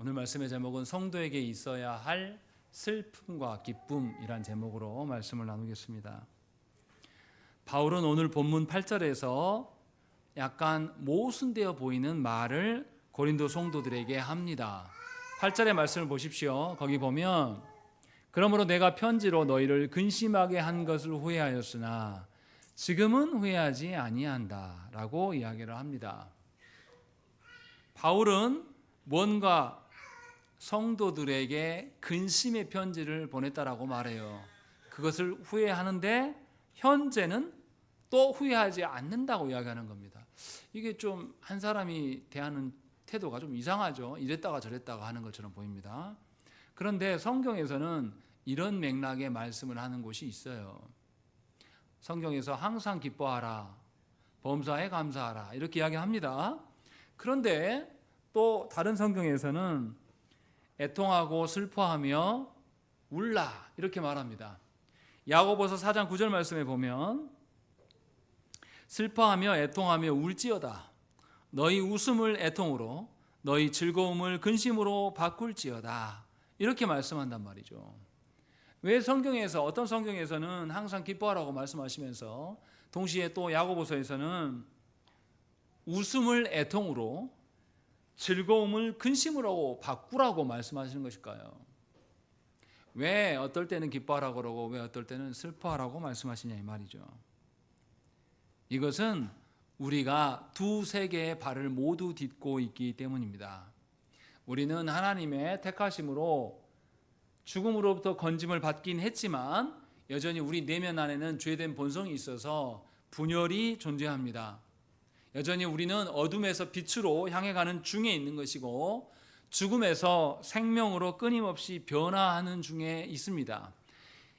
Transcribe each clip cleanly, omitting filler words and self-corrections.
오늘 말씀의 제목은 성도에게 있어야 할 슬픔과 기쁨이란 제목으로 말씀을 나누겠습니다. 바울은 오늘 본문 8절에서 약간 모순되어 보이는 말을 고린도 성도들에게 합니다. 8절의 말씀을 보십시오. 거기 보면 그러므로 내가 편지로 너희를 근심하게 한 것을 후회하였으나 지금은 후회하지 아니한다 라고 이야기를 합니다. 바울은 뭔가 성도들에게 근심의 편지를 보냈다라고 말해요. 그것을 후회하는데 현재는 또 후회하지 않는다고 이야기하는 겁니다. 이게 좀 한 사람이 대하는 태도가 좀 이상하죠. 이랬다가 저랬다가 하는 것처럼 보입니다. 그런데 성경에서는 이런 맥락의 말씀을 하는 곳이 있어요. 성경에서 항상 기뻐하라, 범사에 감사하라 이렇게 이야기합니다. 그런데 또 다른 성경에서는 애통하고 슬퍼하며 울라 이렇게 말합니다. 야고보서 4장 9절 말씀에 보면 슬퍼하며 애통하며 울지어다. 너희 웃음을 애통으로 너희 즐거움을 근심으로 바꿀지어다. 이렇게 말씀한단 말이죠. 왜 성경에서 어떤 성경에서는 항상 기뻐하라고 말씀하시면서 동시에 또 야고보서에서는 웃음을 애통으로 즐거움을 근심으로 바꾸라고 말씀하시는 것일까요? 왜 어떨 때는 기뻐하라고 그러고 왜 어떨 때는 슬퍼하라고 말씀하시냐 이 말이죠. 이것은 우리가 두 세계의 발을 모두 딛고 있기 때문입니다. 우리는 하나님의 택하심으로 죽음으로부터 건짐을 받긴 했지만 여전히 우리 내면 안에는 죄된 본성이 있어서 분열이 존재합니다. 여전히 우리는 어둠에서 빛으로 향해 가는 중에 있는 것이고 죽음에서 생명으로 끊임없이 변화하는 중에 있습니다.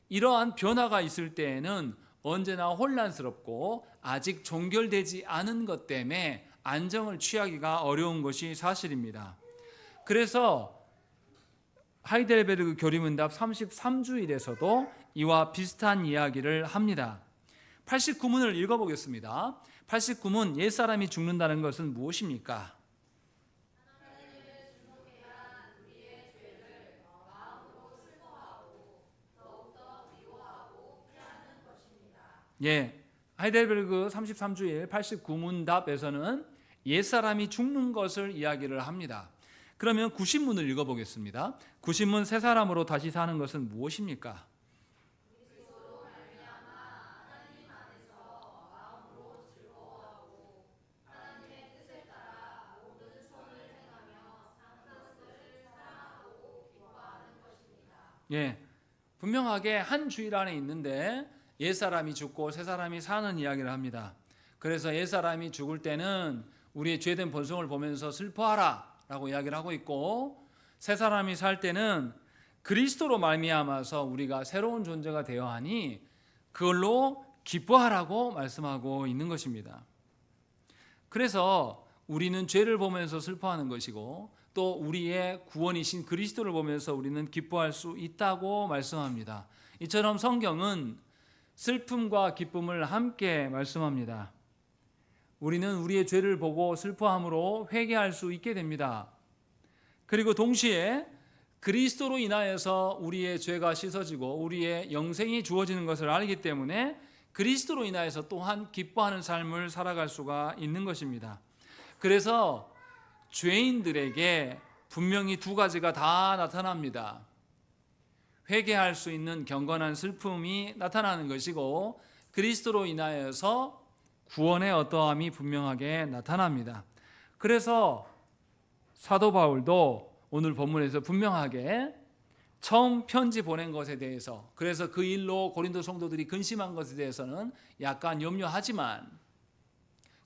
이러한 변화가 있을 때에는 언제나 혼란스럽고 아직 종결되지 않은 것 때문에 안정을 취하기가 어려운 것이 사실입니다. 그래서 하이델베르그 교리문답 33주일에서도 이와 비슷한 이야기를 합니다. 89문을 읽어보겠습니다. 89문 옛사람이 죽는다는 것은 무엇입니까? 예, 하이델베르그 33주일 89문 답에서는 옛사람이 죽는 것을 이야기를 합니다. 그러면 90문을 읽어보겠습니다. 90문 새 사람으로 다시 사는 것은 무엇입니까? 예, 분명하게 한 주일 안에 있는데 옛사람이 죽고 새사람이 사는 이야기를 합니다. 그래서 옛사람이 죽을 때는 우리의 죄된 본성을 보면서 슬퍼하라 라고 이야기를 하고 있고 새사람이 살 때는 그리스도로 말미암아서 우리가 새로운 존재가 되어 하니 그걸로 기뻐하라고 말씀하고 있는 것입니다. 그래서 우리는 죄를 보면서 슬퍼하는 것이고 또 우리의 구원이신 그리스도를 보면서 우리는 기뻐할 수 있다고 말씀합니다. 이처럼 성경은 슬픔과 기쁨을 함께 말씀합니다. 우리는 우리의 죄를 보고 슬퍼함으로 회개할 수 있게 됩니다. 그리고 동시에 그리스도로 인하여서 우리의 죄가 씻어지고 우리의 영생이 주어지는 것을 알기 때문에 그리스도로 인하여서 또한 기뻐하는 삶을 살아갈 수가 있는 것입니다. 그래서 죄인들에게 분명히 두 가지가 다 나타납니다. 회개할 수 있는 경건한 슬픔이 나타나는 것이고 그리스도로 인하여서 구원의 어떠함이 분명하게 나타납니다. 그래서 사도 바울도 오늘 본문에서 분명하게 처음 편지 보낸 것에 대해서 그래서 그 일로 고린도 성도들이 근심한 것에 대해서는 약간 염려하지만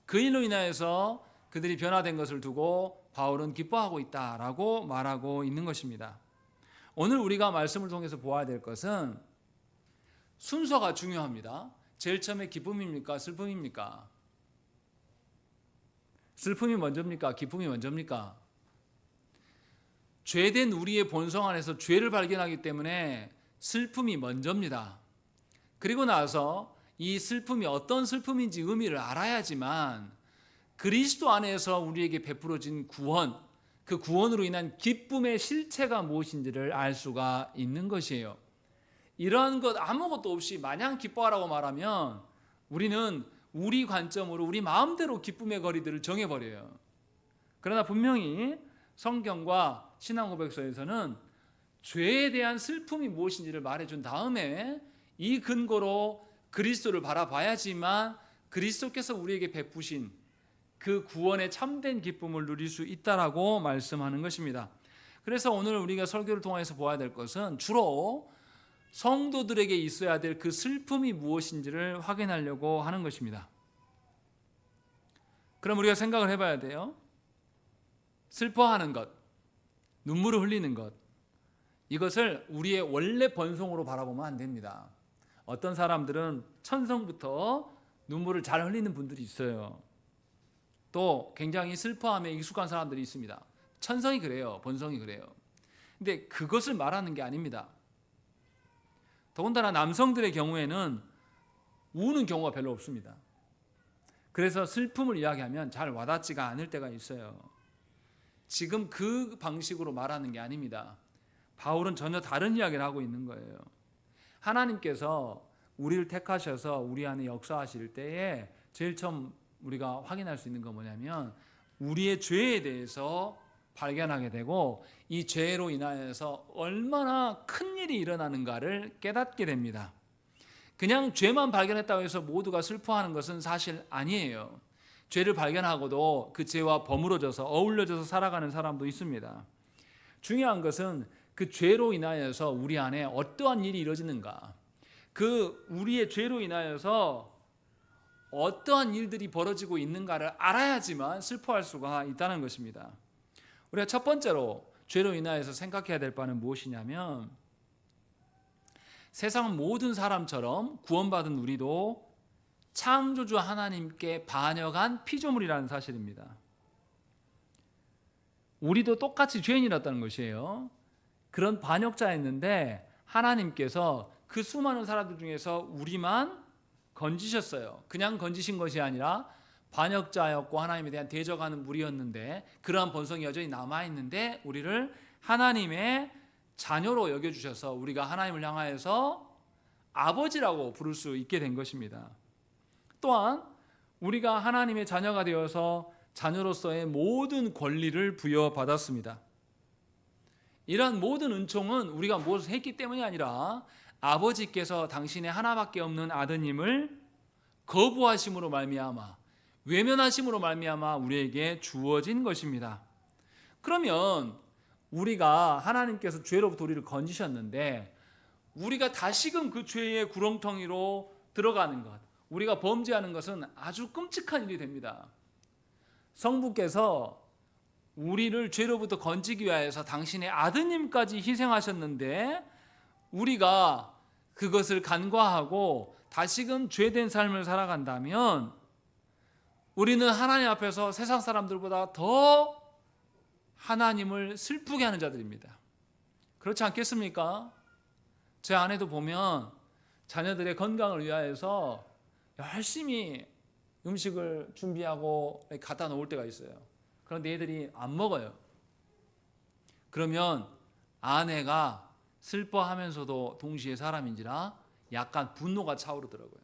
그 일로 인하여서 그들이 변화된 것을 두고 바울은 기뻐하고 있다라고 말하고 있는 것입니다. 오늘 우리가 말씀을 통해서 보아야 될 것은 순서가 중요합니다. 제일 처음에 기쁨입니까? 슬픔입니까? 슬픔이 먼저입니까? 기쁨이 먼저입니까? 죄된 우리의 본성 안에서 죄를 발견하기 때문에 슬픔이 먼저입니다. 그리고 나서 이 슬픔이 어떤 슬픔인지 의미를 알아야지만 그리스도 안에서 우리에게 베풀어진 구원, 그 구원으로 인한 기쁨의 실체가 무엇인지를 알 수가 있는 것이에요. 이러한 것 아무것도 없이 마냥 기뻐하라고 말하면 우리는 우리 관점으로 우리 마음대로 기쁨의 거리들을 정해버려요. 그러나 분명히 성경과 신앙고백서에서는 죄에 대한 슬픔이 무엇인지를 말해준 다음에 이 근거로 그리스도를 바라봐야지만 그리스도께서 우리에게 베푸신 그 구원의 참된 기쁨을 누릴 수 있다라고 말씀하는 것입니다. 그래서 오늘 우리가 설교를 통해서 보아야 될 것은 주로 성도들에게 있어야 될 그 슬픔이 무엇인지를 확인하려고 하는 것입니다. 그럼 우리가 생각을 해봐야 돼요. 슬퍼하는 것, 눈물을 흘리는 것, 이것을 우리의 원래 본성으로 바라보면 안 됩니다. 어떤 사람들은 천성부터 눈물을 잘 흘리는 분들이 있어요. 또 굉장히 슬퍼함에 익숙한 사람들이 있습니다. 천성이 그래요. 본성이 그래요. 근데 그것을 말하는 게 아닙니다. 더군다나 남성들의 경우에는 우는 경우가 별로 없습니다. 그래서 슬픔을 이야기하면 잘 와닿지가 않을 때가 있어요. 지금 그 방식으로 말하는 게 아닙니다. 바울은 전혀 다른 이야기를 하고 있는 거예요. 하나님께서 우리를 택하셔서 우리 안에 역사하실 때에 제일 처음 우리가 확인할 수 있는 건 뭐냐면 우리의 죄에 대해서 발견하게 되고 이 죄로 인하여서 얼마나 큰 일이 일어나는가를 깨닫게 됩니다. 그냥 죄만 발견했다고 해서 모두가 슬퍼하는 것은 사실 아니에요. 죄를 발견하고도 그 죄와 버무러져서 어울려져서 살아가는 사람도 있습니다. 중요한 것은 그 죄로 인하여서 우리 안에 어떠한 일이 이루어지는가, 그 우리의 죄로 인하여서 어떠한 일들이 벌어지고 있는가를 알아야지만 슬퍼할 수가 있다는 것입니다. 우리가 첫 번째로 죄로 인하여서 생각해야 될 바는 무엇이냐면 세상 모든 사람처럼 구원받은 우리도 창조주 하나님께 반역한 피조물이라는 사실입니다. 우리도 똑같이 죄인이었다는 것이에요. 그런 반역자였는데 하나님께서 그 수많은 사람들 중에서 우리만 건지셨어요. 그냥 건지신 것이 아니라 반역자였고 하나님에 대한 대적하는 무리였는데 그러한 본성이 여전히 남아있는데 우리를 하나님의 자녀로 여겨주셔서 우리가 하나님을 향하여서 아버지라고 부를 수 있게 된 것입니다. 또한 우리가 하나님의 자녀가 되어서 자녀로서의 모든 권리를 부여받았습니다. 이러한 모든 은총은 우리가 무엇을 했기 때문이 아니라 아버지께서 당신의 하나밖에 없는 아드님을 거부하심으로 말미암아 외면하심으로 말미암아 우리에게 주어진 것입니다. 그러면 우리가 하나님께서 죄로부터 우리를 건지셨는데 우리가 다시금 그 죄의 구렁텅이로 들어가는 것, 우리가 범죄하는 것은 아주 끔찍한 일이 됩니다. 성부께서 우리를 죄로부터 건지기 위하여서 당신의 아드님까지 희생하셨는데 우리가 그것을 간과하고 다시금 죄된 삶을 살아간다면 우리는 하나님 앞에서 세상 사람들보다 더 하나님을 슬프게 하는 자들입니다. 그렇지 않겠습니까? 제 아내도 보면 자녀들의 건강을 위하여서 열심히 음식을 준비하고 갖다 놓을 때가 있어요. 그런데 애들이 안 먹어요. 그러면 아내가 슬퍼하면서도 동시에 사람인지라 약간 분노가 차오르더라고요.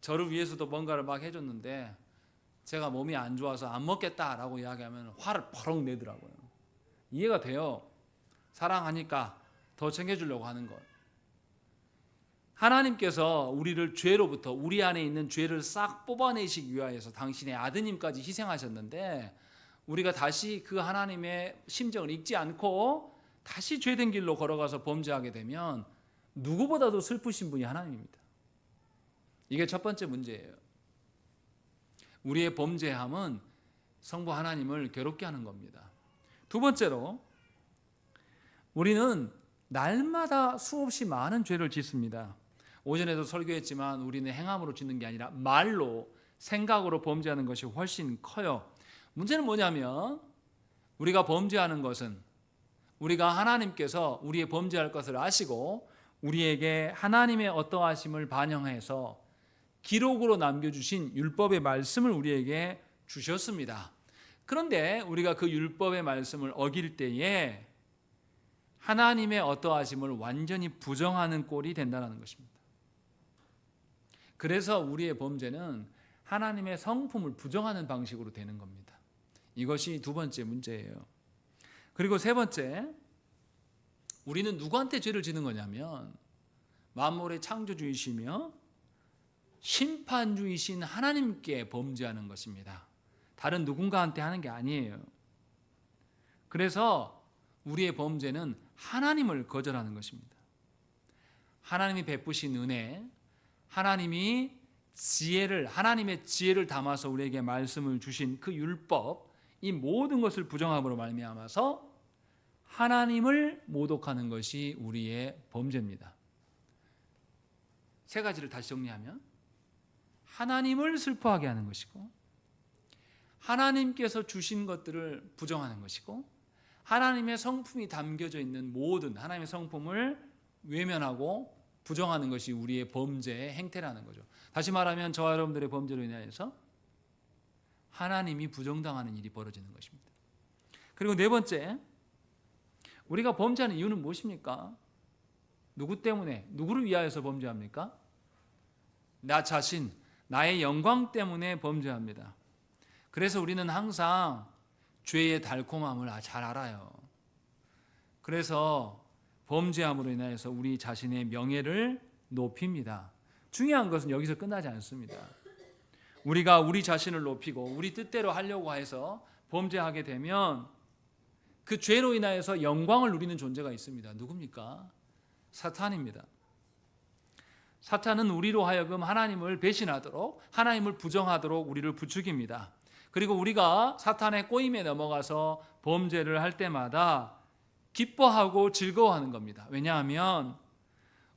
저를 위해서도 뭔가를 막 해줬는데 제가 몸이 안 좋아서 안 먹겠다라고 이야기하면 화를 버럭 내더라고요. 이해가 돼요. 사랑하니까 더 챙겨주려고 하는 것. 하나님께서 우리를 죄로부터 우리 안에 있는 죄를 싹 뽑아내시기 위하여서 당신의 아드님까지 희생하셨는데 우리가 다시 그 하나님의 심정을 잊지 않고 다시 죄된 길로 걸어가서 범죄하게 되면 누구보다도 슬프신 분이 하나님입니다. 이게 첫 번째 문제예요. 우리의 범죄함은 성부 하나님을 괴롭게 하는 겁니다. 두 번째로 우리는 날마다 수없이 많은 죄를 짓습니다. 오전에도 설교했지만 우리는 행함으로 짓는 게 아니라 말로 생각으로 범죄하는 것이 훨씬 커요. 문제는 뭐냐면 우리가 범죄하는 것은 우리가 하나님께서 우리의 범죄할 것을 아시고 우리에게 하나님의 어떠하심을 반영해서 기록으로 남겨주신 율법의 말씀을 우리에게 주셨습니다. 그런데 우리가 그 율법의 말씀을 어길 때에 하나님의 어떠하심을 완전히 부정하는 꼴이 된다는 것입니다. 그래서 우리의 범죄는 하나님의 성품을 부정하는 방식으로 되는 겁니다. 이것이 두 번째 문제예요. 그리고 세 번째, 우리는 누구한테 죄를 지는 거냐면 만물의 창조주이시며 심판주이신 하나님께 범죄하는 것입니다. 다른 누군가한테 하는 게 아니에요. 그래서 우리의 범죄는 하나님을 거절하는 것입니다. 하나님이 베푸신 은혜, 하나님의 지혜를 담아서 우리에게 말씀을 주신 그 율법, 이 모든 것을 부정함으로 말미암아서 하나님을 모독하는 것이 우리의 범죄입니다. 세 가지를 다시 정리하면 하나님을 슬퍼하게 하는 것이고, 하나님께서 주신 것들을 부정하는 것이고, 하나님의 성품이 담겨져 있는 모든 하나님의 성품을 외면하고 부정하는 것이 우리의 범죄의 행태라는 거죠. 다시 말하면 저와 여러분들의 범죄로 인하여서 하나님이 부정당하는 일이 벌어지는 것입니다. 그리고 네 번째, 우리가 범죄하는 이유는 무엇입니까? 누구 때문에, 누구를 위하여서 범죄합니까? 나 자신, 나의 영광 때문에 범죄합니다. 그래서 우리는 항상 죄의 달콤함을 잘 알아요. 그래서 범죄함으로 인하여서 우리 자신의 명예를 높입니다. 중요한 것은 여기서 끝나지 않습니다. 우리가 우리 자신을 높이고 우리 뜻대로 하려고 해서 범죄하게 되면 그 죄로 인하여서 영광을 누리는 존재가 있습니다. 누굽니까? 사탄입니다. 사탄은 우리로 하여금 하나님을 배신하도록, 하나님을 부정하도록 우리를 부추깁니다. 그리고 우리가 사탄의 꼬임에 넘어가서 범죄를 할 때마다 기뻐하고 즐거워하는 겁니다. 왜냐하면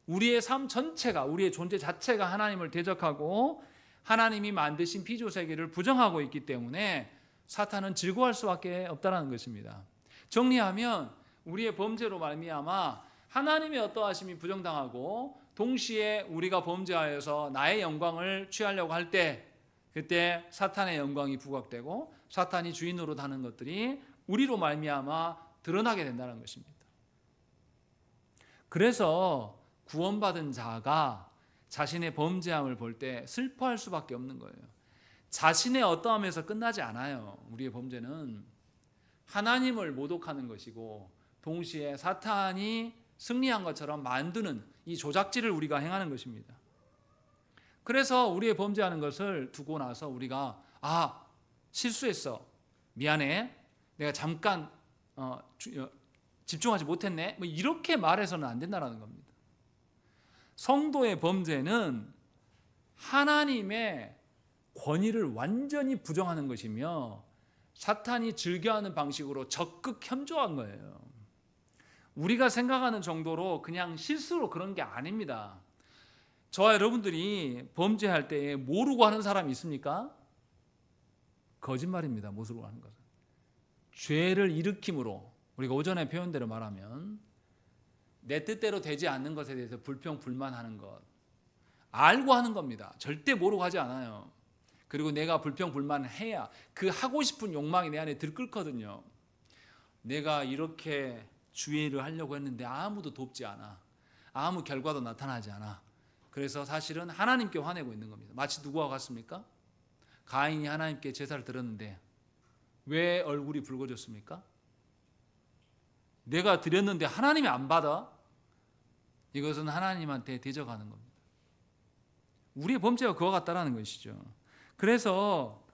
우리의 삶 전체가, 우리의 존재 자체가 하나님을 대적하고 하나님이 만드신 피조세계를 부정하고 있기 때문에 사탄은 즐거워할 수밖에 없다는 것입니다. 정리하면 우리의 범죄로 말미암아 하나님의 어떠하심이 부정당하고 동시에 우리가 범죄하여서 나의 영광을 취하려고 할 때, 그때 사탄의 영광이 부각되고 사탄이 주인으로 다는 것들이 우리로 말미암아 드러나게 된다는 것입니다. 그래서 구원받은 자가 자신의 범죄함을 볼 때 슬퍼할 수밖에 없는 거예요. 자신의 어떠함에서 끝나지 않아요. 우리의 범죄는 하나님을 모독하는 것이고 동시에 사탄이 승리한 것처럼 만드는 이 조작질을 우리가 행하는 것입니다. 그래서 우리의 범죄하는 것을 두고 나서 우리가 실수했어, 미안해, 내가 잠깐 집중하지 못했네, 뭐 이렇게 말해서는 안 된다는 겁니다. 성도의 범죄는 하나님의 권위를 완전히 부정하는 것이며 사탄이 즐겨하는 방식으로 적극 협조한 거예요. 우리가 생각하는 정도로 그냥 실수로 그런 게 아닙니다. 저와 여러분들이 범죄할 때에 모르고 하는 사람이 있습니까? 거짓말입니다. 모르고 하는 것은. 죄를 일으킴으로, 우리가 오전에 표현대로 말하면 내 뜻대로 되지 않는 것에 대해서 불평 불만하는 것, 알고 하는 겁니다. 절대 모르고 하지 않아요. 그리고 내가 불평 불만해야 그 하고 싶은 욕망이 내 안에 들끓거든요. 내가 이렇게 주의를 하려고 했는데 아무도 돕지 않아, 아무 결과도 나타나지 않아. 그래서 사실은 하나님께 화내고 있는 겁니다. 마치 누구와 같습니까? 가인이 하나님께 제사를 드렸는데 왜 얼굴이 붉어졌습니까? 내가 드렸는데 하나님이 안 받아? 이것은 하나님한테 대적하는 겁니다. 우리의 범죄가 그와 같다라는 것이죠. 그래서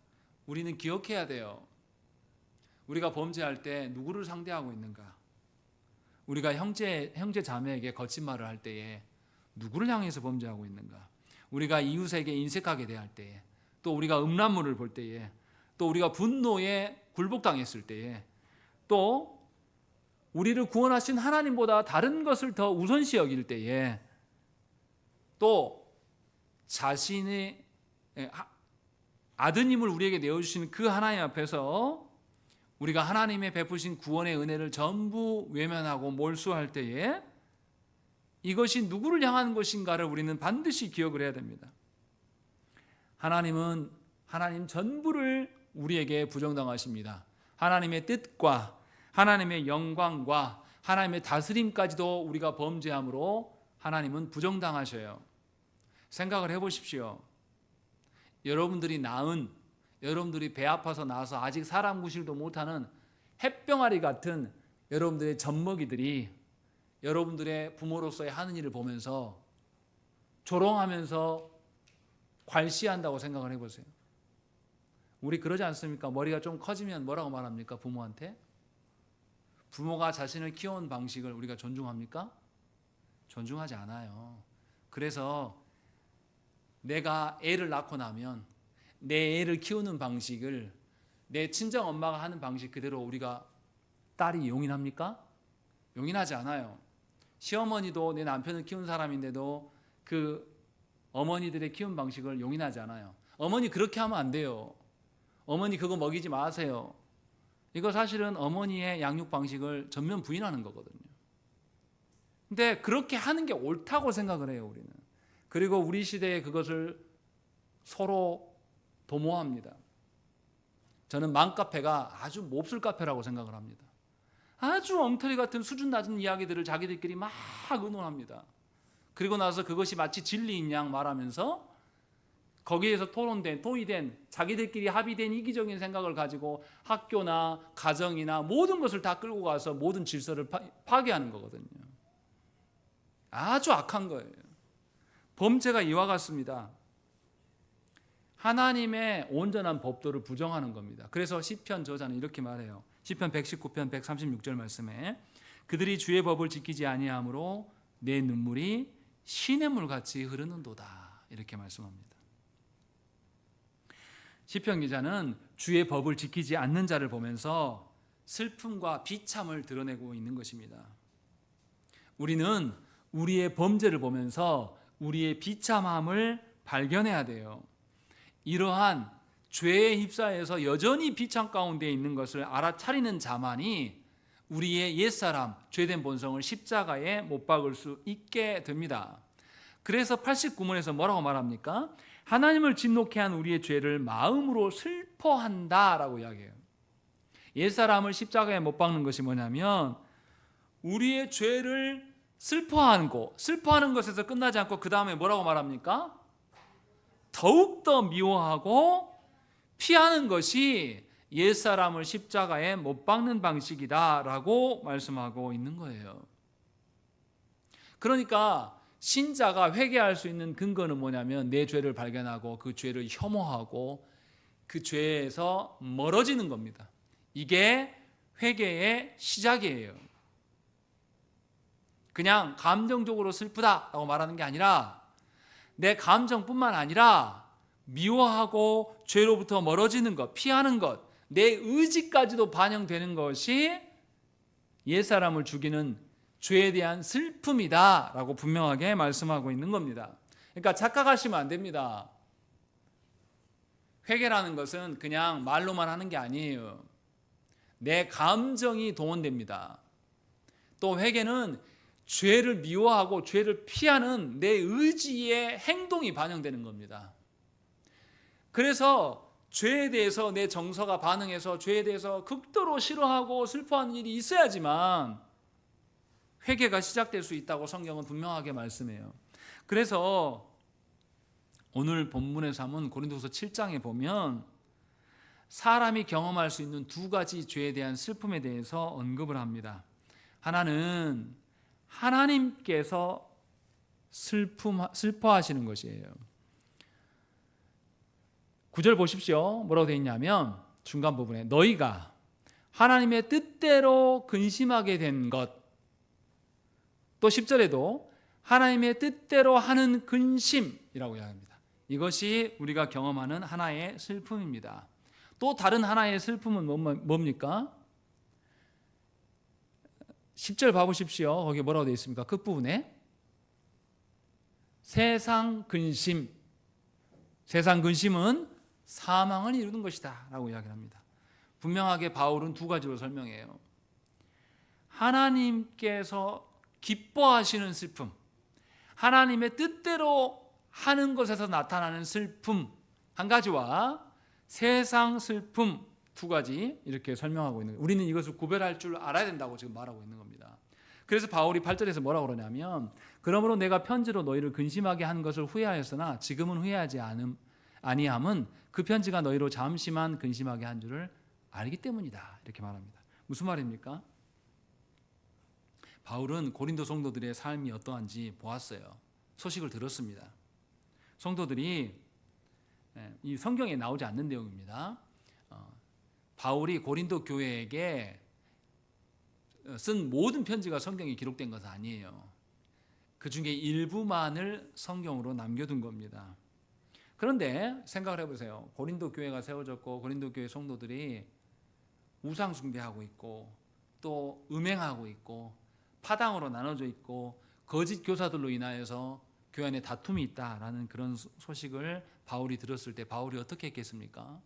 우리는 기억해야 돼요. 우리가 범죄할 때 누구를 상대하고 있는가? 우리가 형제 자매에게 거친 말을 할 때에 누구를 향해서 범죄하고 있는가? 우리가 이웃에게 인색하게 대할 때에, 또 우리가 음란물을 볼 때에, 또 우리가 분노에 굴복당했을 때에, 또 우리를 구원하신 하나님보다 다른 것을 더 우선시 여길 때에, 또 자신의 아드님을 우리에게 내어주신 그 하나님 앞에서 우리가 하나님의 베푸신 구원의 은혜를 전부 외면하고 몰수할 때에 이것이 누구를 향한 것인가를 우리는 반드시 기억을 해야 됩니다. 하나님은 하나님 전부를 우리에게 부정당하십니다. 하나님의 뜻과 하나님의 영광과 하나님의 다스림까지도 우리가 범죄함으로 하나님은 부정당하셔요. 생각을 해보십시오. 여러분들이 여러분들이 배 아파서 나와서 아직 사람 구실도 못하는 햇병아리 같은 여러분들의 젖먹이들이 여러분들의 부모로서의 하는 일을 보면서 조롱하면서 괄시한다고 생각을 해보세요. 우리 그러지 않습니까? 머리가 좀 커지면 뭐라고 말합니까? 부모한테? 부모가 자신을 키워온 방식을 우리가 존중합니까? 존중하지 않아요. 그래서 내가 애를 낳고 나면 내 애를 키우는 방식을 내 친정 엄마가 하는 방식 그대로 우리가 딸이 용인합니까? 용인하지 않아요. 시어머니도 내 남편을 키운 사람인데도 그 어머니들의 키운 방식을 용인하지 않아요. 어머니 그렇게 하면 안 돼요. 어머니 그거 먹이지 마세요. 이거 사실은 어머니의 양육 방식을 전면 부인하는 거거든요. 근데 그렇게 하는 게 옳다고 생각을 해요, 우리는. 그리고 우리 시대에 그것을 서로 도모합니다. 저는 맘카페가 아주 몹쓸 카페라고 생각을 합니다. 아주 엉터리 같은 수준 낮은 이야기들을 자기들끼리 막 의논합니다. 그리고 나서 그것이 마치 진리인 양 말하면서 거기에서 토의된 자기들끼리 합의된 이기적인 생각을 가지고 학교나 가정이나 모든 것을 다 끌고 가서 모든 질서를 파괴하는 거거든요. 아주 악한 거예요. 범죄가 이와 같습니다. 하나님의 온전한 법도를 부정하는 겁니다. 그래서 시편 저자는 이렇게 말해요. 시편 119편 136절 말씀에 그들이 주의 법을 지키지 아니하므로 내 눈물이 시냇물같이 흐르는도다 이렇게 말씀합니다. 시편 기자는 주의 법을 지키지 않는 자를 보면서 슬픔과 비참을 드러내고 있는 것입니다. 우리는 우리의 범죄를 보면서 우리의 비참함을 발견해야 돼요. 이러한 죄에 휩싸여서 여전히 비참 가운데 있는 것을 알아차리는 자만이 우리의 옛사람, 죄된 본성을 십자가에 못 박을 수 있게 됩니다. 그래서 89문에서 뭐라고 말합니까? 하나님을 진노케 한 우리의 죄를 마음으로 슬퍼한다라고 이야기해요. 옛사람을 십자가에 못 박는 것이 뭐냐면 우리의 죄를 슬퍼하는 것에서 끝나지 않고 그 다음에 뭐라고 말합니까? 더욱더 미워하고 피하는 것이 옛사람을 십자가에 못 박는 방식이다라고 말씀하고 있는 거예요. 그러니까 신자가 회개할 수 있는 근거는 뭐냐면 내 죄를 발견하고 그 죄를 혐오하고 그 죄에서 멀어지는 겁니다. 이게 회개의 시작이에요. 그냥 감정적으로 슬프다라고 말하는 게 아니라 내 감정뿐만 아니라 미워하고 죄로부터 멀어지는 것, 피하는 것, 내 의지까지도 반영되는 것이 옛사람을 죽이는 죄에 대한 슬픔이다라고 분명하게 말씀하고 있는 겁니다. 그러니까 착각하시면 안 됩니다. 회개라는 것은 그냥 말로만 하는 게 아니에요. 내 감정이 동원됩니다. 또 회개는 죄를 미워하고 죄를 피하는 내 의지의 행동이 반영되는 겁니다. 그래서 죄에 대해서 내 정서가 반응해서 죄에 대해서 극도로 싫어하고 슬퍼하는 일이 있어야지만 회개가 시작될 수 있다고 성경은 분명하게 말씀해요. 그래서 오늘 본문에서 한번 고린도후서 7장에 보면 사람이 경험할 수 있는 두 가지 죄에 대한 슬픔에 대해서 언급을 합니다. 하나는 하나님께서 슬퍼하시는 것이에요. 9절 보십시오. 뭐라고 되어 있냐면 중간 부분에 너희가 하나님의 뜻대로 근심하게 된 것, 또 10절에도 하나님의 뜻대로 하는 근심이라고 이야기합니다. 이것이 우리가 경험하는 하나의 슬픔입니다. 또 다른 하나의 슬픔은 뭡니까? 10절 봐보십시오. 거기 뭐라고 되어 있습니까? 끝부분에 세상 근심, 세상 근심은 사망을 이루는 것이다 라고 이야기합니다. 분명하게 바울은 두 가지로 설명해요. 하나님께서 기뻐하시는 슬픔, 하나님의 뜻대로 하는 것에서 나타나는 슬픔 한 가지와 세상 슬픔 두 가지 이렇게 설명하고 있는 거예요. 우리는 이것을 구별할 줄 알아야 된다고 지금 말하고 있는 겁니다. 그래서 바울이 8절에서 뭐라고 그러냐면 그러므로 내가 편지로 너희를 근심하게 한 것을 후회하였으나 지금은 후회하지 아니함은 그 편지가 너희로 잠시만 근심하게 한 줄을 알기 때문이다. 이렇게 말합니다. 무슨 말입니까? 바울은 고린도 성도들의 삶이 어떠한지 보았어요. 소식을 들었습니다. 성도들이 이 성경에 나오지 않는 내용입니다. 바울이 고린도 교회에게 쓴 모든 편지가 성경에 기록된 것은 아니에요. 그 중에 일부만을 성경으로 남겨둔 겁니다. 그런데 생각을 해보세요. 고린도 교회가 세워졌고 고린도 교회 성도들이 우상 숭배하고 있고 또 음행하고 있고 파당으로 나눠져 있고 거짓 교사들로 인하여서 교회 안에 다툼이 있다라는 그런 소식을 바울이 들었을 때 바울이 어떻게 했겠습니까?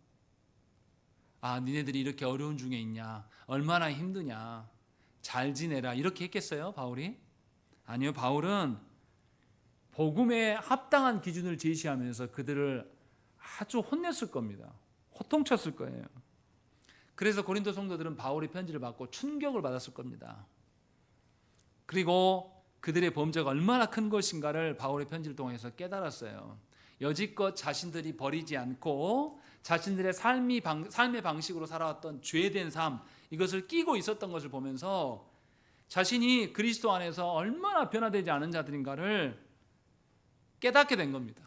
아, 니네들이 이렇게 어려운 중에 있냐? 얼마나 힘드냐? 잘 지내라 이렇게 했겠어요, 바울이? 아니요, 바울은 복음에 합당한 기준을 제시하면서 그들을 아주 혼냈을 겁니다. 호통쳤을 거예요. 그래서 고린도 성도들은 바울의 편지를 받고 충격을 받았을 겁니다. 그리고 그들의 범죄가 얼마나 큰 것인가를 바울의 편지를 통해서 깨달았어요. 여지껏 자신들이 버리지 않고 자신들의 삶의 방식으로 살아왔던 죄된 삶, 이것을 끼고 있었던 것을 보면서 자신이 그리스도 안에서 얼마나 변화되지 않은 자들인가를 깨닫게 된 겁니다.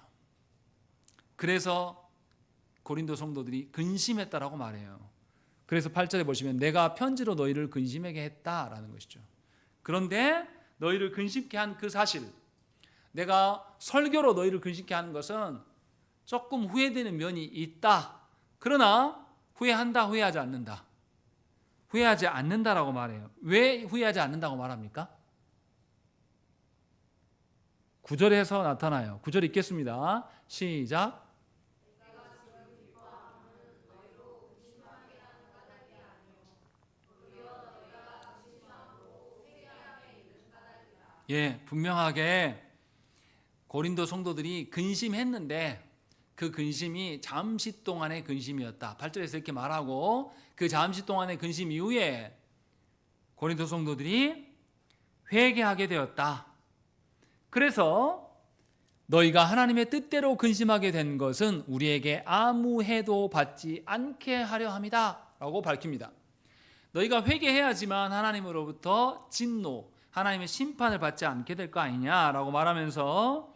그래서 고린도 성도들이 근심했다라고 말해요. 그래서 8절에 보시면 내가 편지로 너희를 근심하게 했다라는 것이죠. 그런데 너희를 근심케 한 그 사실, 내가 설교로 너희를 근심케 하는 것은 조금 후회되는 면이 있다. 그러나 후회한다, 후회하지 않는다. 후회하지 않는다라고 말해요. 왜 후회하지 않는다고 말합니까? 9절에서 나타나요. 9절 읽겠습니다. 시작. 예, 분명하게 고린도 성도들이 근심했는데 그 근심이 잠시 동안의 근심이었다. 8절에서 이렇게 말하고 그 잠시 동안의 근심 이후에 고린도 성도들이 회개하게 되었다. 그래서 너희가 하나님의 뜻대로 근심하게 된 것은 우리에게 아무 해도 받지 않게 하려 함이다 라고 밝힙니다. 너희가 회개해야지만 하나님으로부터 진노, 하나님의 심판을 받지 않게 될 거 아니냐라고 말하면서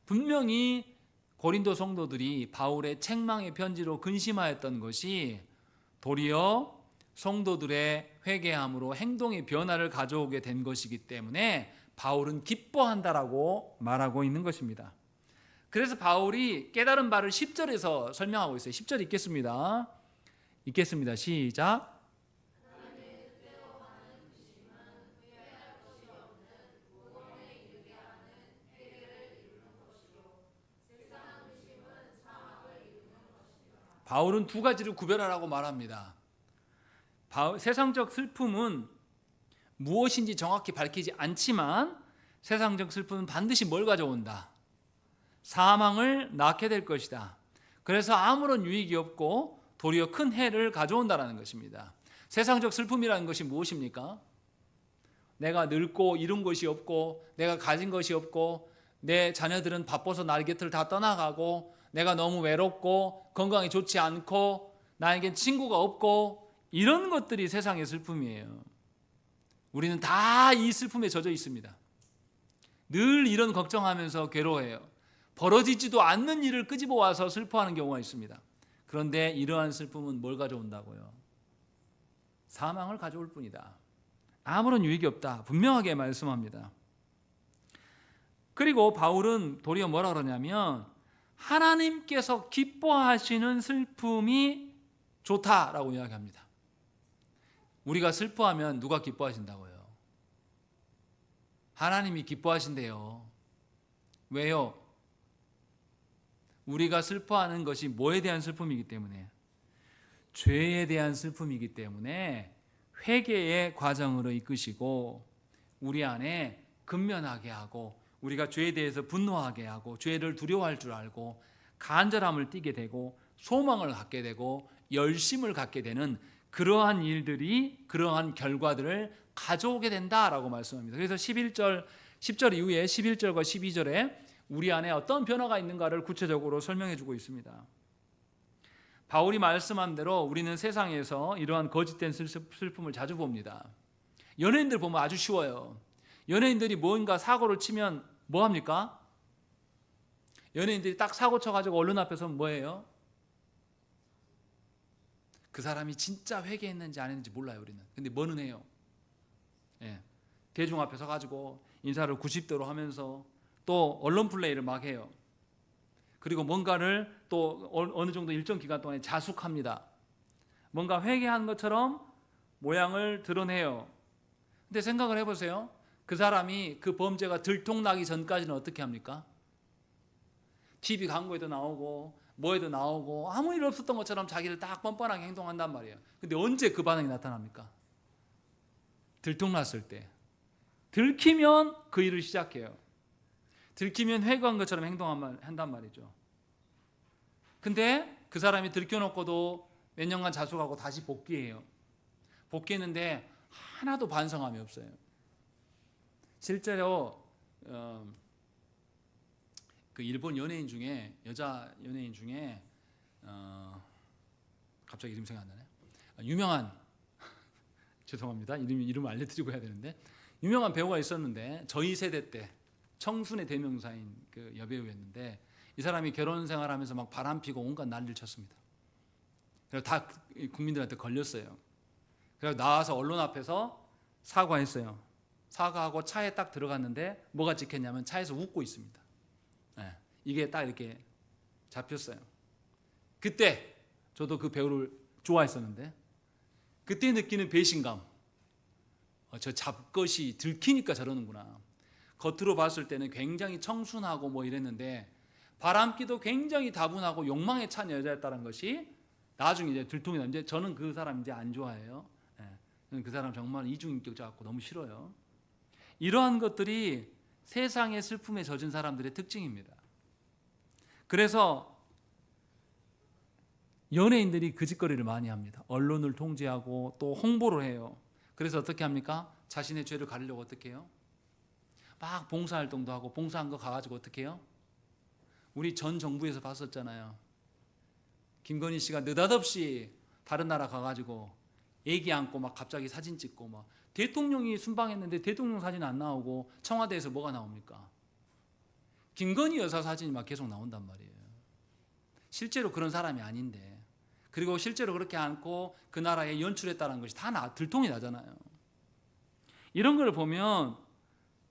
분명히 고린도 성도들이 바울의 책망의 편지로 근심하였던 것이 도리어 성도들의 회개함으로 행동의 변화를 가져오게 된 것이기 때문에 바울은 기뻐한다라고 말하고 있는 것입니다. 그래서 바울이 깨달은 바를 10절에서 설명하고 있어요. 10절 읽겠습니다. 시작. 바울은 두 가지를 구별하라고 말합니다. 세상적 슬픔은 무엇인지 정확히 밝히지 않지만 세상적 슬픔은 반드시 뭘 가져온다? 사망을 낳게 될 것이다. 그래서 아무런 유익이 없고 도리어 큰 해를 가져온다는 것입니다. 세상적 슬픔이라는 것이 무엇입니까? 내가 늙고 이룬 것이 없고 내가 가진 것이 없고 내 자녀들은 바빠서 날 곁을 다 떠나가고 내가 너무 외롭고 건강이 좋지 않고 나에겐 친구가 없고 이런 것들이 세상의 슬픔이에요. 우리는 다 이 슬픔에 젖어 있습니다. 늘 이런 걱정하면서 괴로워해요. 벌어지지도 않는 일을 끄집어 와서 슬퍼하는 경우가 있습니다. 그런데 이러한 슬픔은 뭘 가져온다고요? 사망을 가져올 뿐이다. 아무런 유익이 없다. 분명하게 말씀합니다. 그리고 바울은 도리어 뭐라 그러냐면 하나님께서 기뻐하시는 슬픔이 좋다라고 이야기합니다. 우리가 슬퍼하면 누가 기뻐하신다고요? 하나님이 기뻐하신대요. 왜요? 우리가 슬퍼하는 것이 뭐에 대한 슬픔이기 때문에, 죄에 대한 슬픔이기 때문에 회개의 과정으로 이끄시고 우리 안에 근면하게 하고 우리가 죄에 대해서 분노하게 하고 죄를 두려워할 줄 알고 간절함을 띠게 되고 소망을 갖게 되고 열심을 갖게 되는 그러한 일들이 그러한 결과들을 가져오게 된다라고 말씀합니다. 그래서 10절 이후에 11절과 12절에 우리 안에 어떤 변화가 있는가를 구체적으로 설명해 주고 있습니다. 바울이 말씀한 대로 우리는 세상에서 이러한 거짓된 슬픔을 자주 봅니다. 연예인들 보면 아주 쉬워요. 연예인들이 뭔가 사고를 치면 뭐 합니까? 연예인들이 딱 사고 쳐가지고 언론 앞에서 뭐예요? 그 사람이 진짜 회개했는지 안 했는지 몰라요, 우리는. 근데 뭐는 해요? 예. 대중 앞에 서가지고 인사를 90도로 하면서 또 언론 플레이를 막 해요. 그리고 뭔가를 또 어느 정도 일정 기간 동안에 자숙합니다. 뭔가 회개한 것처럼 모양을 드러내요. 근데 생각을 해보세요. 그 사람이 그 범죄가 들통나기 전까지는 어떻게 합니까? TV 광고에도 나오고 뭐에도 나오고 아무 일 없었던 것처럼 자기를 딱 뻔뻔하게 행동한단 말이에요. 근데 언제 그 반응이 나타납니까? 들통났을 때. 들키면 그 일을 시작해요. 들키면 회개한 것처럼 행동한단 말이죠. 근데 그 사람이 들켜놓고도 몇 년간 자숙하고 다시 복귀해요. 복귀했는데 하나도 반성함이 없어요. 실제로 그 일본 연예인 중에 여자 연예인 중에 갑자기 이름 생각 안 나네. 유명한 죄송합니다. 이름 알려드리고 해야 되는데 유명한 배우가 있었는데 저희 세대 때 청순의 대명사인 그 여배우였는데 이 사람이 결혼 생활하면서 막 바람 피고 온갖 난리를 쳤습니다. 그래서 다 국민들한테 걸렸어요. 그래서 나와서 언론 앞에서 사과했어요. 사과하고 차에 딱 들어갔는데 뭐가 찍혔냐면 차에서 웃고 있습니다. 네, 이게 딱 이렇게 잡혔어요. 그때 저도 그 배우를 좋아했었는데 그때 느끼는 배신감, 저 잡것이 들키니까 저러는구나. 겉으로 봤을 때는 굉장히 청순하고 뭐 이랬는데 바람기도 굉장히 다분하고 욕망에 찬 여자였다는 것이 나중에 이제 들통이 나는데 저는 그 사람 이제 안 좋아해요. 저는 그 사람 정말 이중인격자 같고 너무 싫어요. 이러한 것들이 세상의 슬픔에 젖은 사람들의 특징입니다. 그래서 연예인들이 그 짓거리를 많이 합니다. 언론을 통제하고 또 홍보를 해요. 그래서 어떻게 합니까? 자신의 죄를 가리려고 어떻게 해요? 막 봉사활동도 하고 봉사한 거 가가지고 어떻게 해요? 우리 전 정부에서 봤었잖아요. 김건희 씨가 느닷없이 다른 나라 가가지고 애기 안고 막 갑자기 사진 찍고 막 대통령이 순방했는데 대통령 사진 안 나오고 청와대에서 뭐가 나옵니까? 김건희 여사 사진이 막 계속 나온단 말이에요. 실제로 그런 사람이 아닌데 그리고 실제로 그렇게 안고 그 나라에 연출했다는 것이 다 들통이 나잖아요. 이런 걸 보면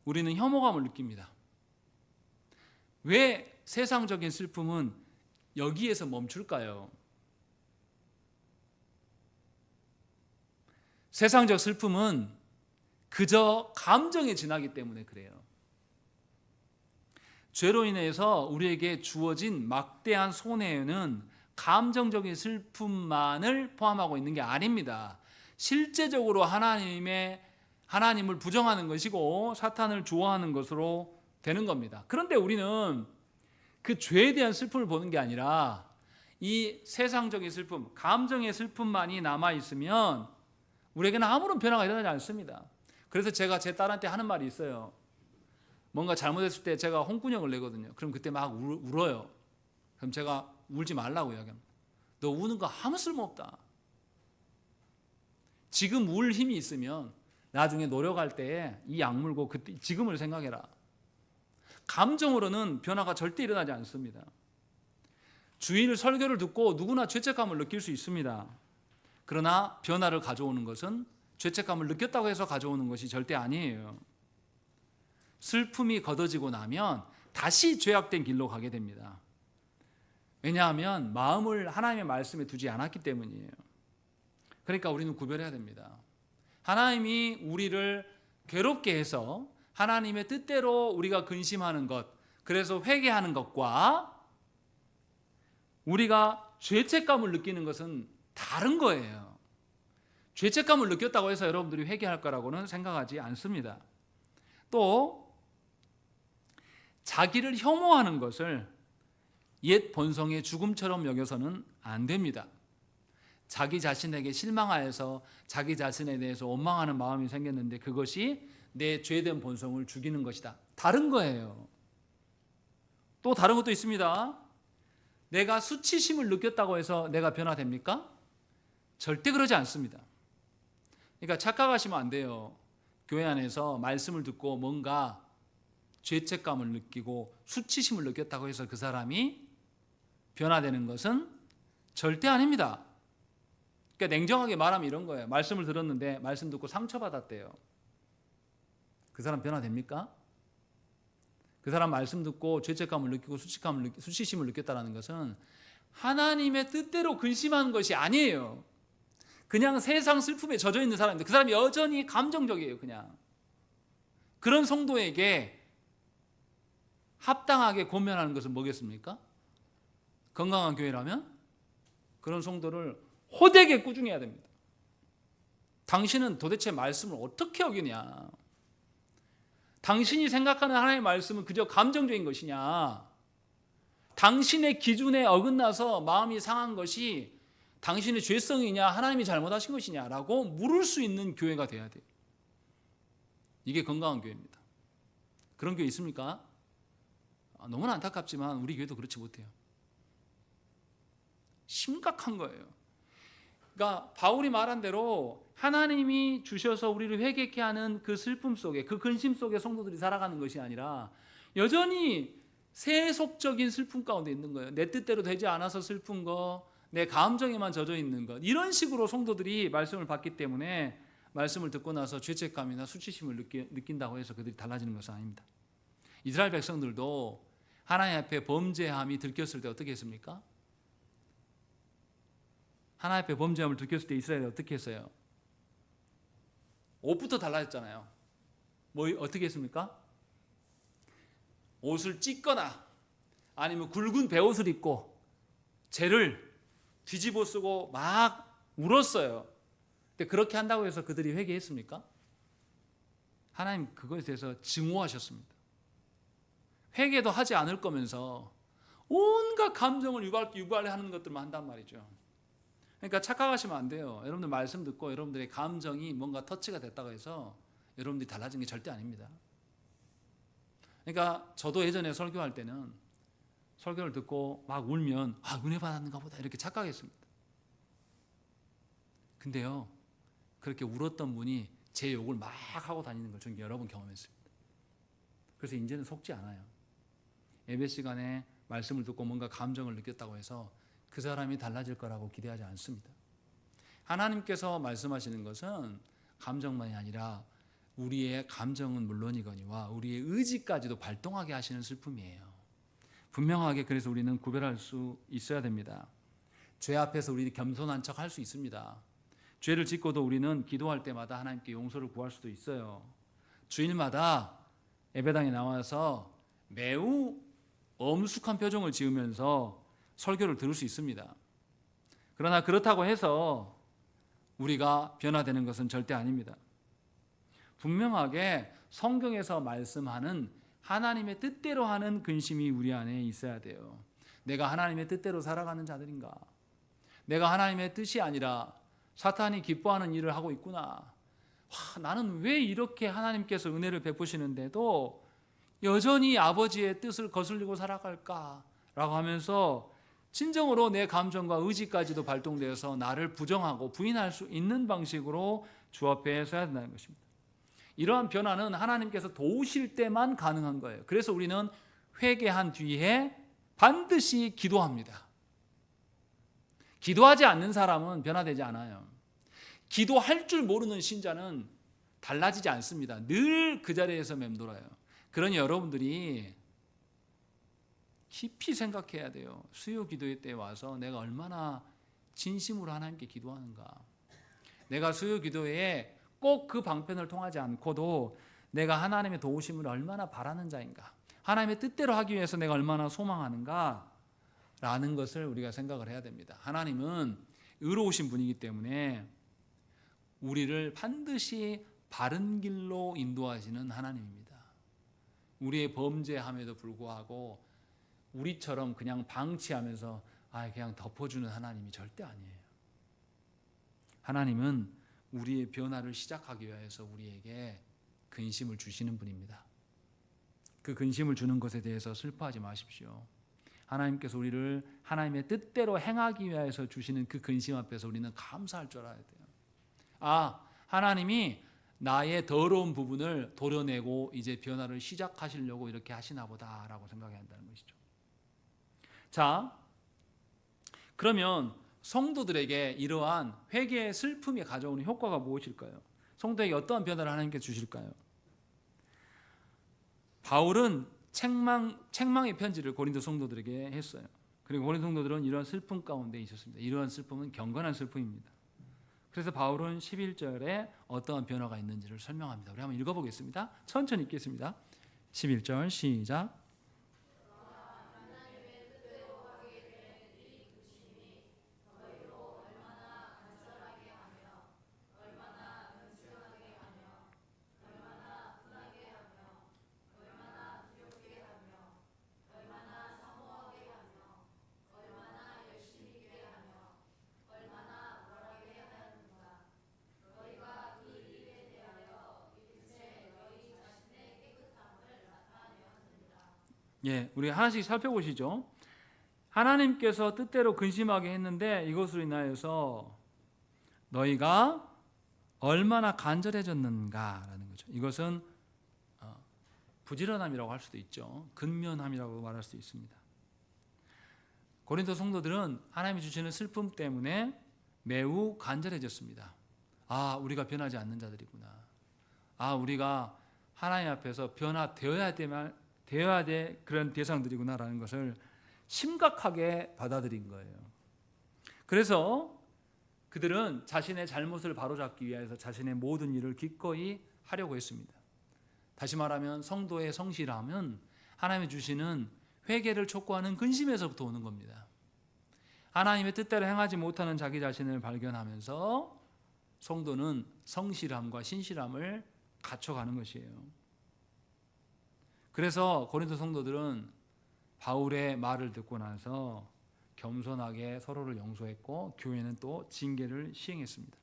우리는 혐오감을 느낍니다. 왜 세상적인 슬픔은 여기에서 멈출까요? 세상적 슬픔은 그저 감정에 지나기 때문에 그래요. 죄로 인해서 우리에게 주어진 막대한 손해는 감정적인 슬픔만을 포함하고 있는 게 아닙니다. 실제적으로 하나님을 부정하는 것이고 사탄을 좋아하는 것으로 되는 겁니다. 그런데 우리는 그 죄에 대한 슬픔을 보는 게 아니라 이 세상적인 슬픔, 감정의 슬픔만이 남아있으면 우리에게는 아무런 변화가 일어나지 않습니다. 그래서 제가 제 딸한테 하는 말이 있어요. 뭔가 잘못했을 때 제가 홍군형을 내거든요. 그럼 그때 막 울어요. 그럼 제가 울지 말라고 이야기합니다. 너 우는 거 아무 쓸모없다. 지금 울 힘이 있으면 나중에 노력할 때 이 악물고 그때 지금을 생각해라. 감정으로는 변화가 절대 일어나지 않습니다. 주일 설교를 듣고 누구나 죄책감을 느낄 수 있습니다. 그러나 변화를 가져오는 것은 죄책감을 느꼈다고 해서 가져오는 것이 절대 아니에요. 슬픔이 걷어지고 나면 다시 죄악된 길로 가게 됩니다. 왜냐하면 마음을 하나님의 말씀에 두지 않았기 때문이에요. 그러니까 우리는 구별해야 됩니다. 하나님이 우리를 괴롭게 해서 하나님의 뜻대로 우리가 근심하는 것, 그래서 회개하는 것과 우리가 죄책감을 느끼는 것은 다른 거예요. 죄책감을 느꼈다고 해서 여러분들이 회개할 거라고는 생각하지 않습니다. 또 자기를 혐오하는 것을 옛 본성의 죽음처럼 여겨서는 안 됩니다. 자기 자신에게 실망하여서 자기 자신에 대해서 원망하는 마음이 생겼는데 그것이 내 죄된 본성을 죽이는 것이다. 다른 거예요. 또 다른 것도 있습니다. 내가 수치심을 느꼈다고 해서 내가 변화됩니까? 절대 그러지 않습니다. 그러니까 착각하시면 안 돼요. 교회 안에서 말씀을 듣고 뭔가 죄책감을 느끼고 수치심을 느꼈다고 해서 그 사람이 변화되는 것은 절대 아닙니다. 그러니까 냉정하게 말하면 이런 거예요. 말씀을 들었는데 말씀 듣고 상처받았대요. 그 사람 변화됩니까? 그 사람 말씀 듣고 죄책감을 느끼고 수치심을 느꼈다는 것은 하나님의 뜻대로 근심하는 것이 아니에요. 그냥 세상 슬픔에 젖어 있는 사람인데 그 사람이 여전히 감정적이에요. 그냥 그런 성도에게 합당하게 권면하는 것은 뭐겠습니까? 건강한 교회라면 그런 성도를 호되게 꾸중해야 됩니다. 당신은 도대체 말씀을 어떻게 어기냐? 당신이 생각하는 하나님의 말씀은 그저 감정적인 것이냐? 당신의 기준에 어긋나서 마음이 상한 것이 당신의 죄성이냐 하나님이 잘못하신 것이냐라고 물을 수 있는 교회가 돼야 돼요. 이게 건강한 교회입니다. 그런 교회 있습니까? 너무나 안타깝지만 우리 교회도 그렇지 못해요. 심각한 거예요. 그러니까 바울이 말한 대로 하나님이 주셔서 우리를 회개케 하는 그 슬픔 속에 그 근심 속에 성도들이 살아가는 것이 아니라 여전히 세속적인 슬픔 가운데 있는 거예요. 내 뜻대로 되지 않아서 슬픈 거, 내 감정에만 젖어 있는 것, 이런 식으로 성도들이 말씀을 받기 때문에 말씀을 듣고 나서 죄책감이나 수치심을 느낀다고 해서 그들이 달라지는 것은 아닙니다. 이스라엘 백성들도 하나님 앞에 범죄함이 들켰을 때 어떻게 했습니까? 하나님 앞에 범죄함을 들켰을 때 이스라엘이 어떻게 했어요? 옷부터 달라졌잖아요. 뭐 어떻게 했습니까? 옷을 찢거나 아니면 굵은 베옷을 입고 죄를 뒤집어 쓰고 막 울었어요. 근데 그렇게 한다고 해서 그들이 회개했습니까? 하나님 그것에 대해서 증오하셨습니다. 회개도 하지 않을 거면서 온갖 감정을 유발하는 것들만 한단 말이죠. 그러니까 착각하시면 안 돼요. 여러분들 말씀 듣고 여러분들의 감정이 뭔가 터치가 됐다고 해서 여러분들이 달라진 게 절대 아닙니다. 그러니까 저도 예전에 설교할 때는 설교를 듣고 막 울면 은혜 받았는가 보다 이렇게 착각했습니다. 근데요, 그렇게 울었던 분이 제 욕을 막 하고 다니는 걸 저는 여러 번 경험했습니다. 그래서 이제는 속지 않아요. 예배 시간에 말씀을 듣고 뭔가 감정을 느꼈다고 해서 그 사람이 달라질 거라고 기대하지 않습니다. 하나님께서 말씀하시는 것은 감정만이 아니라 우리의 감정은 물론이거니와 우리의 의지까지도 발동하게 하시는 슬픔이에요. 분명하게 그래서 우리는 구별할 수 있어야 됩니다. 죄 앞에서 우리는 겸손한 척 할 수 있습니다. 죄를 짓고도 우리는 기도할 때마다 하나님께 용서를 구할 수도 있어요. 주일마다 예배당에 나와서 매우 엄숙한 표정을 지으면서 설교를 들을 수 있습니다. 그러나 그렇다고 해서 우리가 변화되는 것은 절대 아닙니다. 분명하게 성경에서 말씀하는 하나님의 뜻대로 하는 근심이 우리 안에 있어야 돼요. 내가 하나님의 뜻대로 살아가는 자들인가? 내가 하나님의 뜻이 아니라 사탄이 기뻐하는 일을 하고 있구나. 나는 왜 이렇게 하나님께서 은혜를 베푸시는데도 여전히 아버지의 뜻을 거슬리고 살아갈까? 라고 하면서 진정으로 내 감정과 의지까지도 발동되어서 나를 부정하고 부인할 수 있는 방식으로 주 앞에 서야 된다는 것입니다. 이러한 변화는 하나님께서 도우실 때만 가능한 거예요. 그래서 우리는 회개한 뒤에 반드시 기도합니다. 기도하지 않는 사람은 변화되지 않아요. 기도할 줄 모르는 신자는 달라지지 않습니다. 늘 그 자리에서 맴돌아요. 그러니 여러분들이 깊이 생각해야 돼요. 수요 기도회 때 와서 내가 얼마나 진심으로 하나님께 기도하는가. 내가 수요 기도회에 꼭 그 방편을 통하지 않고도 내가 하나님의 도우심을 얼마나 바라는 자인가. 하나님의 뜻대로 하기 위해서 내가 얼마나 소망하는가 라는 것을 우리가 생각을 해야 됩니다. 하나님은 의로우신 분이기 때문에 우리를 반드시 바른 길로 인도하시는 하나님입니다. 우리의 범죄함에도 불구하고 우리처럼 그냥 방치하면서 그냥 덮어주는 하나님이 절대 아니에요. 하나님은 우리의 변화를 시작하기 위해서 우리에게 근심을 주시는 분입니다. 그 근심을 주는 것에 대해서 슬퍼하지 마십시오. 하나님께서 우리를 하나님의 뜻대로 행하기 위해서 주시는 그 근심 앞에서 우리는 감사할 줄 알아야 돼요. 하나님이 나의 더러운 부분을 도려내고 이제 변화를 시작하시려고 이렇게 하시나 보다라고 생각해야 한다는 것이죠. 자, 그러면 성도들에게 이러한 회개의 슬픔이 가져오는 효과가 무엇일까요? 성도에게 어떠한 변화를 하나님께서 주실까요? 바울은 책망의 편지를 고린도 성도들에게 했어요. 그리고 고린도 성도들은 이러한 슬픔 가운데 있었습니다. 이러한 슬픔은 경건한 슬픔입니다. 그래서 바울은 11절에 어떠한 변화가 있는지를 설명합니다. 우리 한번 읽어보겠습니다. 천천히 읽겠습니다. 11절 시작. 우리 하나씩 살펴보시죠. 하나님께서 뜻대로 근심하게 했는데 이것으로 인하여서 너희가 얼마나 간절해졌는가라는 거죠. 이것은 부지런함이라고 할 수도 있죠. 근면함이라고 말할 수도 있습니다. 고린도 성도들은 하나님이 주시는 슬픔 때문에 매우 간절해졌습니다. 우리가 변하지 않는 자들이구나. 우리가 하나님 앞에서 변화되어야 될 그런 대상들이구나라는 것을 심각하게 받아들인 거예요. 그래서 그들은 자신의 잘못을 바로잡기 위해서 자신의 모든 일을 기꺼이 하려고 했습니다. 다시 말하면 성도의 성실함은 하나님이 주시는 회개를 촉구하는 근심에서부터 오는 겁니다. 하나님의 뜻대로 행하지 못하는 자기 자신을 발견하면서 성도는 성실함과 신실함을 갖춰가는 것이에요. 그래서 고린도 성도들은 바울의 말을 듣고 나서 겸손하게 서로를 용서했고 교회는 또 징계를 시행했습니다.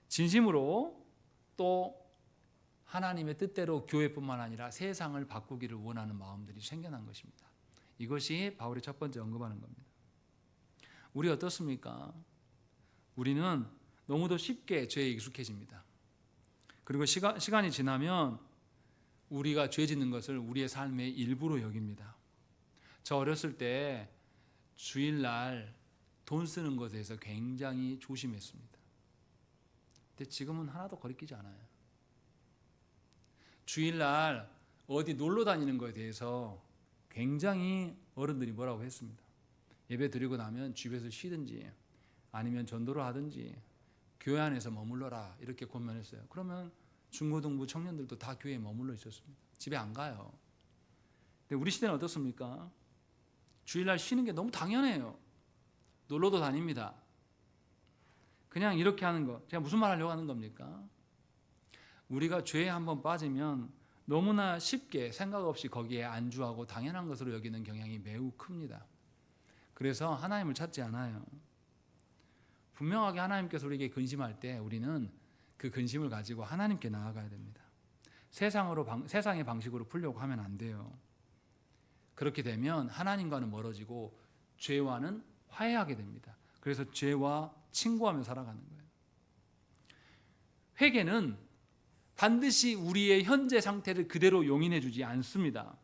진심으로 또 하나님의 뜻대로 교회뿐만 아니라 세상을 바꾸기를 원하는 마음들이 생겨난 것입니다. 이것이 바울이 첫 번째 언급하는 겁니다. 우리 어떻습니까? 우리는 너무도 쉽게 죄에 익숙해집니다. 그리고 시간이 지나면 우리가 죄 짓는 것을 우리의 삶의 일부로 여깁니다. 저 어렸을 때 주일날 돈 쓰는 것에 대해서 굉장히 조심했습니다. 근데 지금은 하나도 거리끼지 않아요. 주일날 어디 놀러 다니는 것에 대해서 굉장히 어른들이 뭐라고 했습니다. 예배 드리고 나면 집에서 쉬든지 아니면 전도를 하든지 교회 안에서 머물러라 이렇게 권면했어요. 그러면 중고등부 청년들도 다 교회에 머물러 있었습니다. 집에 안 가요. 근데 우리 시대는 어떻습니까? 주일날 쉬는 게 너무 당연해요. 놀러도 다닙니다. 그냥 이렇게 하는 거. 제가 무슨 말 하려고 하는 겁니까? 우리가 죄에 한번 빠지면 너무나 쉽게 생각 없이 거기에 안주하고 당연한 것으로 여기는 경향이 매우 큽니다. 그래서 하나님을 찾지 않아요. 분명하게 하나님께서 우리에게 근심할 때 우리는 그 근심을 가지고 하나님께 나아가야 됩니다. 세상의 방식으로 풀려고 하면 안 돼요. 그렇게 되면 하나님과는 멀어지고 죄와는 화해하게 됩니다. 그래서 죄와 친구하며 살아가는 거예요. 회개는 반드시 우리의 현재 상태를 그대로 용인해 주지 않습니다.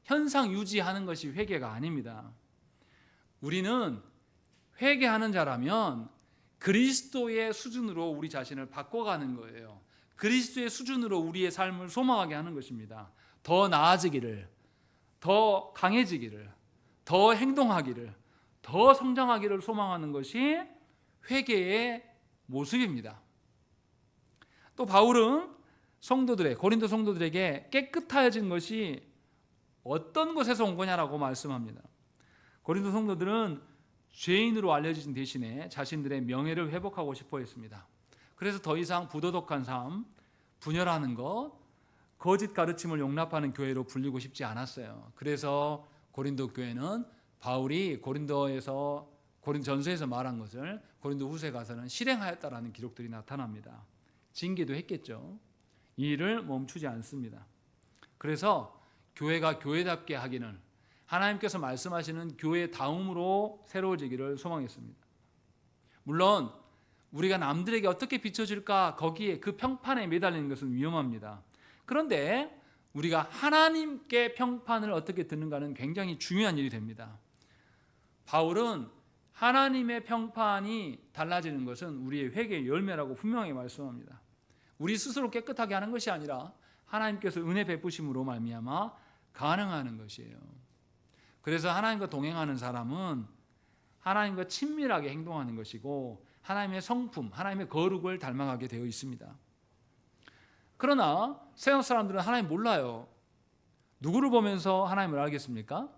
현상 유지하는 것이 회개가 아닙니다. 우리는 회개하는 자라면 그리스도의 수준으로 우리 자신을 바꿔가는 거예요. 그리스도의 수준으로 우리의 삶을 소망하게 하는 것입니다. 더 나아지기를, 더 강해지기를, 더 행동하기를, 더 성장하기를 소망하는 것이 회개의 모습입니다. 또 바울은 고린도 성도들에게 깨끗해진 것이 어떤 것에서 온 거냐라고 말씀합니다. 고린도 성도들은 죄인으로 알려진 대신에 자신들의 명예를 회복하고 싶어 했습니다. 그래서 더 이상 부도덕한 삶, 분열하는 것, 거짓 가르침을 용납하는 교회로 불리고 싶지 않았어요. 그래서 고린도 교회는 바울이 고린도전서에서 말한 것을 고린도후서에 가서는 실행하였다라는 기록들이 나타납니다. 징계도 했겠죠. 이 일을 멈추지 않습니다. 그래서 교회가 교회답게 하기는 하나님께서 말씀하시는 교회다움으로 새로워지기를 소망했습니다. 물론 우리가 남들에게 어떻게 비춰질까 거기에 그 평판에 매달리는 것은 위험합니다. 그런데 우리가 하나님께 평판을 어떻게 듣는가는 굉장히 중요한 일이 됩니다. 바울은 하나님의 평판이 달라지는 것은 우리의 회개의 열매라고 분명히 말씀합니다. 우리 스스로 깨끗하게 하는 것이 아니라 하나님께서 은혜 베푸심으로 말미암아 가능하는 것이에요. 그래서 하나님과 동행하는 사람은 하나님과 친밀하게 행동하는 것이고 하나님의 성품, 하나님의 거룩을 닮아가게 되어 있습니다. 그러나 세상 사람들은 하나님 몰라요. 누구를 보면서 하나님을 알겠습니까?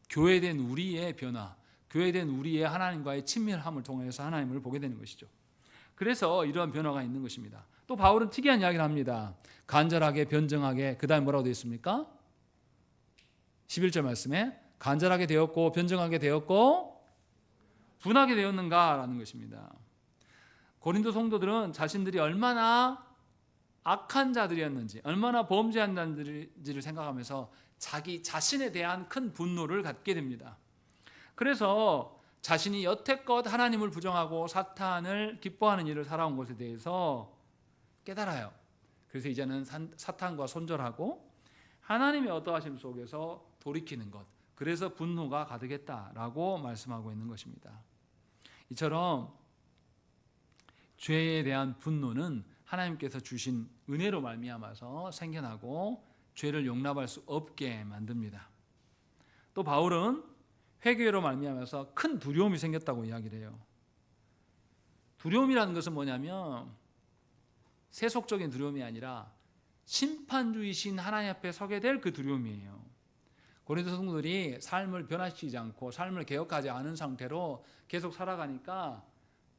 교회된 우리의 변화, 교회된 우리의 하나님과의 친밀함을 통해서 하나님을 보게 되는 것이죠. 그래서 이러한 변화가 있는 것입니다. 또 바울은 특이한 이야기를 합니다. 간절하게, 변증하게, 그 다음에 뭐라고 되어 있습니까? 11절 말씀에 간절하게 되었고 변증하게 되었고 분하게 되었는가라는 것입니다. 고린도 성도들은 자신들이 얼마나 악한 자들이었는지, 얼마나 범죄한 자들인지를 생각하면서 자기 자신에 대한 큰 분노를 갖게 됩니다. 그래서 자신이 여태껏 하나님을 부정하고 사탄을 기뻐하는 일을 살아온 것에 대해서 깨달아요. 그래서 이제는 사탄과 손절하고 하나님의 어떠하심 속에서 돌이키는 것, 그래서 분노가 가득했다라고 말씀하고 있는 것입니다. 이처럼 죄에 대한 분노는 하나님께서 주신 은혜로 말미암아서 생겨나고 죄를 용납할 수 없게 만듭니다. 또 바울은 회개로 말미암아서 큰 두려움이 생겼다고 이야기를 해요. 두려움이라는 것은 뭐냐면 세속적인 두려움이 아니라 심판주이신 하나님 앞에 서게 될 그 두려움이에요. 고린도 성도들이 삶을 변화시키지 않고 삶을 개혁하지 않은 상태로 계속 살아가니까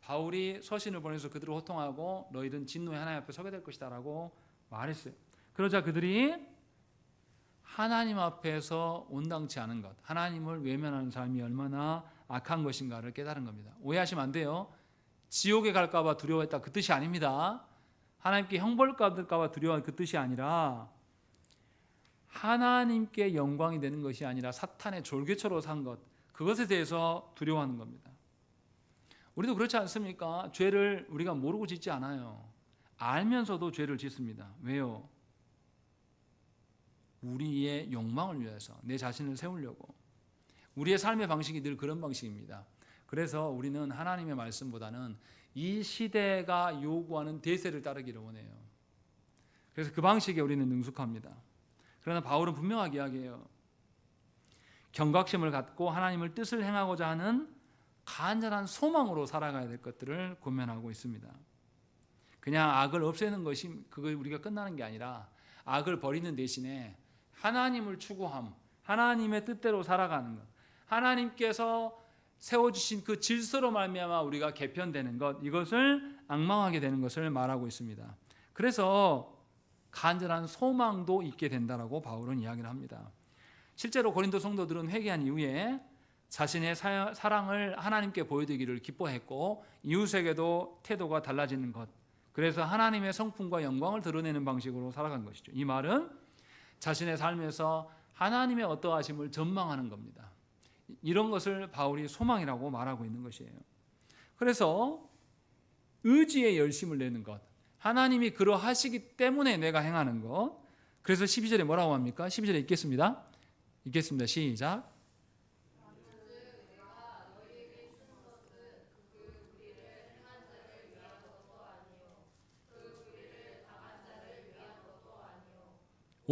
바울이 서신을 보내서 그들을 호통하고 너희들은 진노의 하나님 앞에 서게 될 것이다 라고 말했어요. 그러자 그들이 하나님 앞에서 온당치 않은 것, 하나님을 외면하는 삶이 얼마나 악한 것인가를 깨달은 겁니다. 오해하시면 안 돼요. 지옥에 갈까 봐 두려워했다, 그 뜻이 아닙니다. 하나님께 형벌 받을까 봐 두려워한 그 뜻이 아니라 하나님께 영광이 되는 것이 아니라 사탄의 졸개처로 산 것, 그것에 대해서 두려워하는 겁니다. 우리도 그렇지 않습니까? 죄를 우리가 모르고 짓지 않아요. 알면서도 죄를 짓습니다. 왜요? 우리의 욕망을 위해서, 내 자신을 세우려고. 우리의 삶의 방식이 늘 그런 방식입니다. 그래서 우리는 하나님의 말씀보다는 이 시대가 요구하는 대세를 따르기를 원해요. 그래서 그 방식에 우리는 능숙합니다. 그러나 바울은 분명하게 이야기해요. 경각심을 갖고 하나님을 뜻을 행하고자 하는 간절한 소망으로 살아가야 될 것들을 권면하고 있습니다. 그냥 악을 없애는 것이 그걸 우리가 끝나는 게 아니라 악을 버리는 대신에 하나님을 추구함, 하나님의 뜻대로 살아가는 것, 하나님께서 세워주신 그 질서로 말미암아 우리가 개편되는 것, 이것을 앙망하게 되는 것을 말하고 있습니다. 그래서 간절한 소망도 있게 된다라고 바울은 이야기를 합니다. 실제로 고린도 성도들은 회개한 이후에 자신의 사랑을 하나님께 보여드리기를 기뻐했고 이웃에게도 태도가 달라지는 것, 그래서 하나님의 성품과 영광을 드러내는 방식으로 살아간 것이죠. 이 말은 자신의 삶에서 하나님의 어떠하심을 전망하는 겁니다. 이런 것을 바울이 소망이라고 말하고 있는 것이에요. 그래서 의지의 열심을 내는 것, 하나님이 그러하시기 때문에 내가 행하는 것. 그래서 12절에 뭐라고 합니까? 12절에 읽겠습니다. 시작.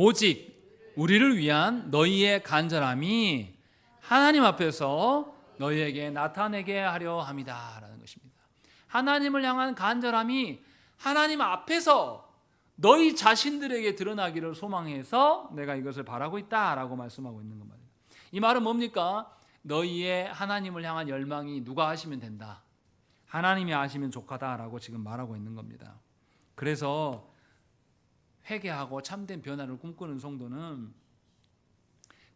오직 우리를 위한 너희의 간절함이 하나님 앞에서 너희에게 나타내게 하려 함이다 라는 것입니다. 하나님을 향한 간절함이 하나님 앞에서 너희 자신들에게 드러나기를 소망해서 내가 이것을 바라고 있다라고 말씀하고 있는 겁니다. 이 말은 뭡니까? 너희의 하나님을 향한 열망이 누가 하시면 된다, 하나님이 하시면 족하다라고 지금 말하고 있는 겁니다. 그래서 회개하고 참된 변화를 꿈꾸는 성도는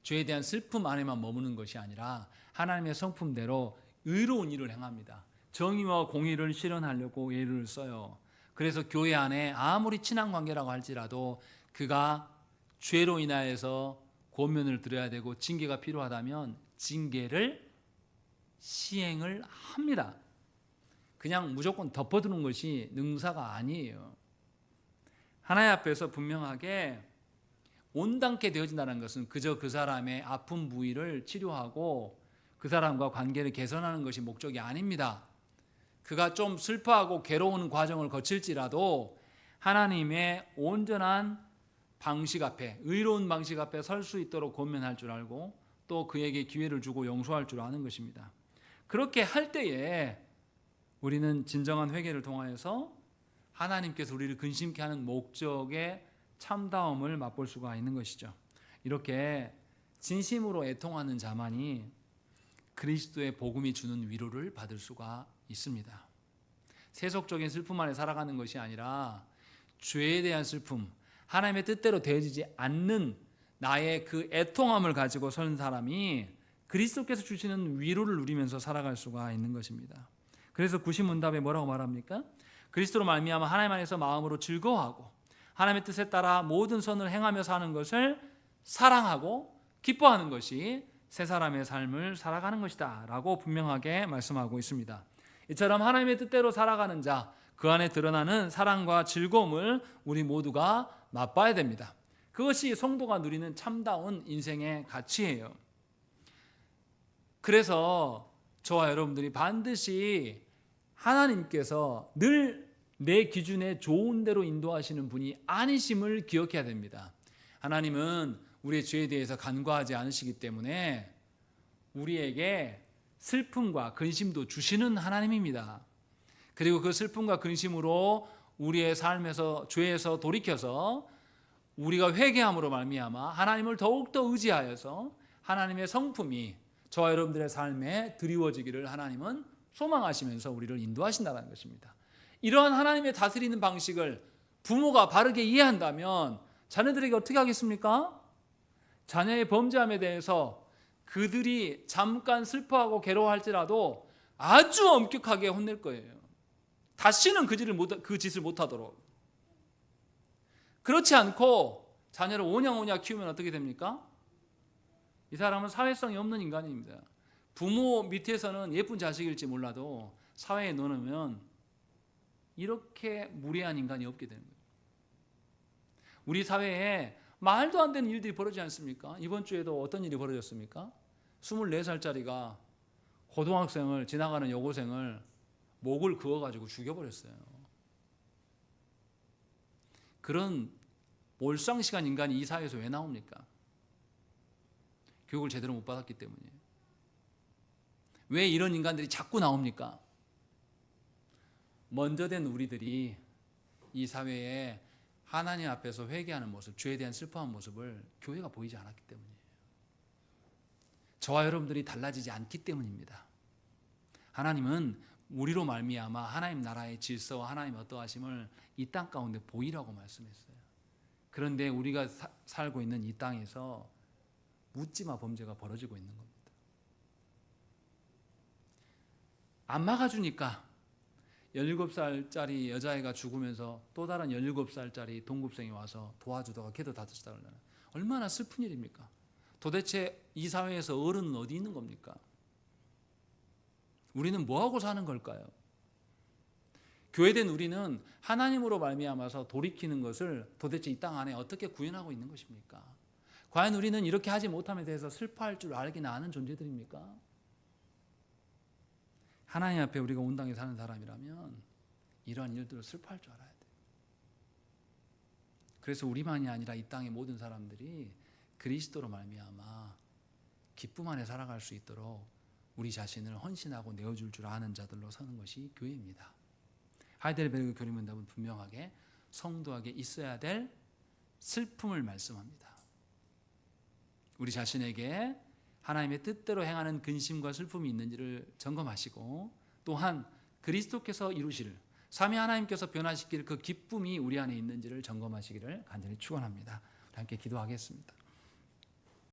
죄에 대한 슬픔 안에만 머무는 것이 아니라 하나님의 성품대로 의로운 일을 행합니다. 정의와 공의를 실현하려고 애를 써요. 그래서 교회 안에 아무리 친한 관계라고 할지라도 그가 죄로 인하여서 권면을 들어야 되고 징계가 필요하다면 징계를 시행을 합니다. 그냥 무조건 덮어두는 것이 능사가 아니에요. 하나님 앞에서 분명하게 온당케 되어진다는 것은 그저 그 사람의 아픈 부위를 치료하고 그 사람과 관계를 개선하는 것이 목적이 아닙니다. 그가 좀 슬퍼하고 괴로운 과정을 거칠지라도 하나님의 온전한 방식 앞에, 의로운 방식 앞에 설 수 있도록 권면할 줄 알고 또 그에게 기회를 주고 용서할 줄 아는 것입니다. 그렇게 할 때에 우리는 진정한 회개를 통하여서 하나님께서 우리를 근심케 하는 목적의 참다움을 맛볼 수가 있는 것이죠. 이렇게 진심으로 애통하는 자만이 그리스도의 복음이 주는 위로를 받을 수가 있습니다. 세속적인 슬픔 안에 살아가는 것이 아니라 죄에 대한 슬픔, 하나님의 뜻대로 되어지지 않는 나의 그 애통함을 가지고 선 사람이 그리스도께서 주시는 위로를 누리면서 살아갈 수가 있는 것입니다. 그래서 구시문답에 뭐라고 말합니까? 그리스도로 말미암아 하나님 안에서 마음으로 즐거워하고 하나님의 뜻에 따라 모든 선을 행하며 사는 것을 사랑하고 기뻐하는 것이 새 사람의 삶을 살아가는 것이다 라고 분명하게 말씀하고 있습니다. 이처럼 하나님의 뜻대로 살아가는 자, 그 안에 드러나는 사랑과 즐거움을 우리 모두가 맛봐야 됩니다. 그것이 성도가 누리는 참다운 인생의 가치예요. 그래서 저와 여러분들이 반드시 하나님께서 늘 내 기준에 좋은 대로 인도하시는 분이 아니심을 기억해야 됩니다. 하나님은 우리의 죄에 대해서 간과하지 않으시기 때문에 우리에게 슬픔과 근심도 주시는 하나님입니다. 그리고 그 슬픔과 근심으로 우리의 삶에서 죄에서 돌이켜서 우리가 회개함으로 말미암아 하나님을 더욱더 의지하여서 하나님의 성품이 저와 여러분들의 삶에 드리워지기를 하나님은 소망하시면서 우리를 인도하신다는 것입니다. 이러한 하나님의 다스리는 방식을 부모가 바르게 이해한다면 자녀들에게 어떻게 하겠습니까? 자녀의 범죄함에 대해서 그들이 잠깐 슬퍼하고 괴로워할지라도 아주 엄격하게 혼낼 거예요. 다시는 그 짓을 못하도록. 그렇지 않고 자녀를 오냐오냐 키우면 어떻게 됩니까? 이 사람은 사회성이 없는 인간입니다. 부모 밑에서는 예쁜 자식일지 몰라도 사회에 넣으면 이렇게 무례한 인간이 없게 되는 거예요. 우리 사회에 말도 안 되는 일들이 벌어지지 않습니까? 이번 주에도 어떤 일이 벌어졌습니까? 24살짜리가 고등학생을, 지나가는 여고생을 목을 그어가지고 죽여버렸어요. 그런 몰상식한 인간이 이 사회에서 왜 나옵니까? 교육을 제대로 못 받았기 때문이에요. 왜 이런 인간들이 자꾸 나옵니까? 먼저 된 우리들이 이 사회에 하나님 앞에서 회개하는 모습, 죄에 대한 슬퍼한 모습을 교회가 보이지 않았기 때문이에요. 저와 여러분들이 달라지지 않기 때문입니다. 하나님은 우리로 말미암아 하나님 나라의 질서와 하나님의 어떠하심을 이 땅 가운데 보이라고 말씀했어요. 그런데 우리가 살고 있는 이 땅에서 묻지마 범죄가 벌어지고 있는 겁니다. 안 막아주니까 17살짜리 여자애가 죽으면서 또 다른 17살짜리 동급생이 와서 도와주다가 걔도 다쳤다 그러잖아요. 얼마나 슬픈 일입니까? 도대체 이 사회에서 어른은 어디 있는 겁니까? 우리는 뭐하고 사는 걸까요? 교회된 우리는 하나님으로 말미암아서 돌이키는 것을 도대체 이 땅 안에 어떻게 구현하고 있는 것입니까? 과연 우리는 이렇게 하지 못함에 대해서 슬퍼할 줄 알긴 아는 존재들입니까? 하나님 앞에 우리가 온당히 사는 사람이라면 이러한 일들을 슬퍼할 줄 알아야 돼요. 그래서 우리만이 아니라 이 땅의 모든 사람들이 그리스도로 말미암아 기쁨 안에 살아갈 수 있도록 우리 자신을 헌신하고 내어줄 줄 아는 자들로 서는 것이 교회입니다. 하이델베르그 교리문답은 분명하게 성도에게 있어야 될 슬픔을 말씀합니다. 우리 자신에게 하나님의 뜻대로 행하는 근심과 슬픔이 있는지를 점검하시고 또한 그리스도께서 이루실 삼위 하나님께서 변화시킬 그 기쁨이 우리 안에 있는지를 점검하시기를 간절히 축원합니다. 함께 기도하겠습니다.